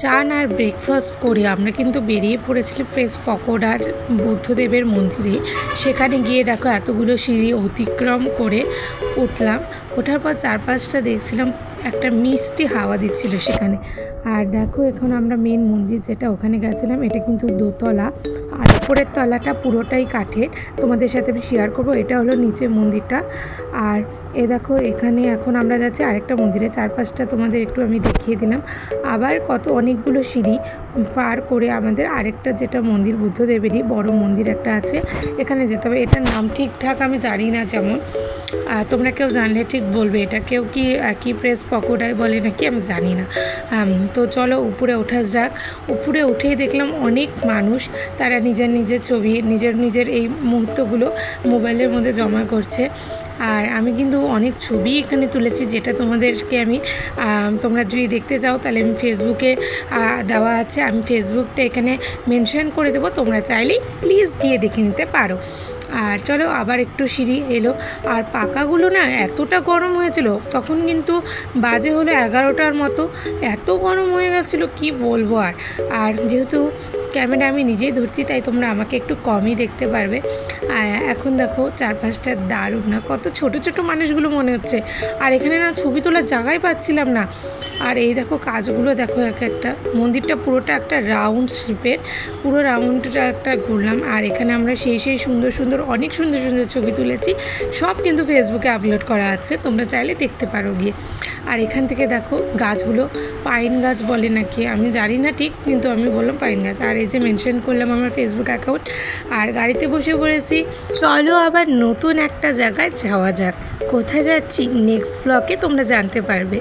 চান আর ব্রেকফাস্ট করে আমরা কিন্তু বেরিয়ে পড়েছিলাম প্রেস পকোড়ার বুদ্ধদেবের মন্দিরে। সেখানে গিয়ে দেখো এতগুলো সিঁড়ি অতিক্রম করে উঠলাম। ওঠার পর চারপাশটা দেখছিলাম, একটা মিষ্টি হাওয়া দিচ্ছিল সেখানে। আর দেখো এখন আমরা মেন মন্দির যেটা ওখানে গেছিলাম, এটা কিন্তু দোতলা, আর উপরের তলাটা পুরোটাই কাঠের। তোমাদের সাথে আমি শেয়ার করবো। এটা হলো নিচের মন্দিরটা। আর দেখো এখানে এখন আমরা যাচ্ছি আরেকটা মন্দিরে। চারপাশটা তোমাদের একটু আমি দেখিয়ে দিলাম। আবার অনেকগুলো সিঁড়ি পার করে আমাদের আরেকটা যেটা মন্দির বুদ্ধদেবেরই বড় মন্দির একটা আছে, এখানে যেতে হবে। এটার নাম ঠিকঠাক আমি জানি না, যেমন তোমরা কেউ জানলে ঠিক বলবে। এটা কেউ কি প্রেস পকোড়ায় বলে নাকি আমি জানি না। তো চলো উপরে ওঠা যাক। উপরে উঠেই দেখলাম অনেক মানুষ, তারা নিজের ছবি নিজের এই মুহূর্তগুলো মোবাইলের মধ্যে জমা করছে। আর আমি কিন্তু অনেক ছবি এখানে তুলেছি, যেটা তোমাদেরকে আমি তোমরা যদি দেখতে চাও তাহলে আমি ফেসবুকে দেওয়া আছে, আমি ফেসবুকটা এখানে মেনশন করে দেবো, তোমরা চাইলেই প্লিজ গিয়ে দেখে নিতে পারো। আর চলো আবার একটু সিঁড়ি এলো। আর পাকাগুলো না এতটা গরম হয়েছিল, তখন কিন্তু বাজে হলো 11টার মতো, এত গরম হয়ে গেছিলো কি বলবো। আর যেহেতু ক্যামেরা আমি নিজেই ধরছি, তাই তোমরা আমাকে একটু কমই দেখতে পারবে। এখন দেখো চারপাশটা দারুণ না, কত ছোট ছোট মানুষগুলো মনে হচ্ছে। আর এখানে না ছবি তোলার জায়গায় পাচ্ছিলাম না। আর এই দেখো কাজগুলো দেখো, একটা মন্দিরটা পুরোটা একটা রাউন্ড শেপের, পুরো রাউন্ডটা একটা ঘুরলাম। আর এখানে আমরা সেই সুন্দর অনেক সুন্দর ছবি তুলেছি, সব কিন্তু ফেসবুকে আপলোড করা আছে, তোমরা চাইলে দেখতে পারো গিয়ে। আর এখান থেকে দেখো গাছগুলো পাইন গাছ বলে নাকি আমি জানি না ঠিক, কিন্তু আমি বললাম পাইন গাছ। আর এই যে মেনশন করলাম আমার ফেসবুক অ্যাকাউন্ট। আর গাড়িতে বসে পড়েছি, চলো আবার নতুন একটা জায়গায় যাওয়া যাক। কোথায় যাচ্ছি নেক্সট ব্লগে তোমরা জানতে পারবে।